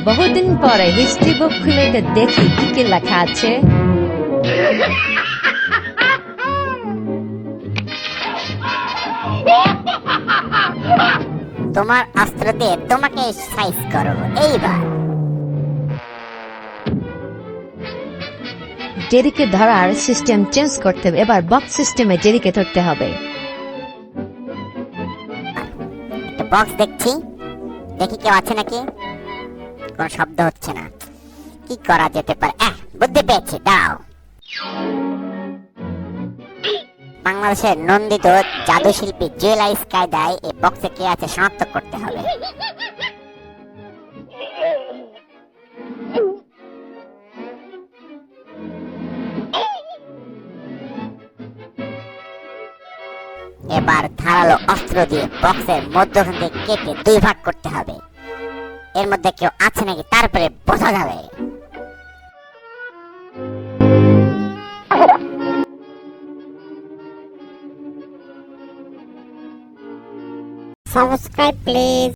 বহুদিন পরে হিস্ট্রি বুক খুলে দেখি কি কি লেখা আছে। তোমার অস্ত্র দিয়ে তোমাকে সাইজ করো এইবার। জেরিকে ধরার সিস্টেম চেঞ্জ করতে হবে, এবার বক্স সিস্টেমে জেরিকে ধরতে হবে। একটা বক্স দেখছি, দেখি কেউ আছে নাকি। কোনো শব্দ হচ্ছে না, কি করা যেতে পারে? বুদ্ধি পেয়েছি, দাও। বাংলাদেশের নন্দিত জাদু শিল্পী জুয়েল আইস কায়দায় এই বক্সে কে আছে শনাক্ত করতে হবে। এবার ধারালো অস্ত্র দিয়ে বক্সের মধ্যখান থেকে কেটে 2 ভাগ করতে হবে। এর মধ্যে কেউ আছে নাকি তারপরে বোঝা যাবে। Subscribe please.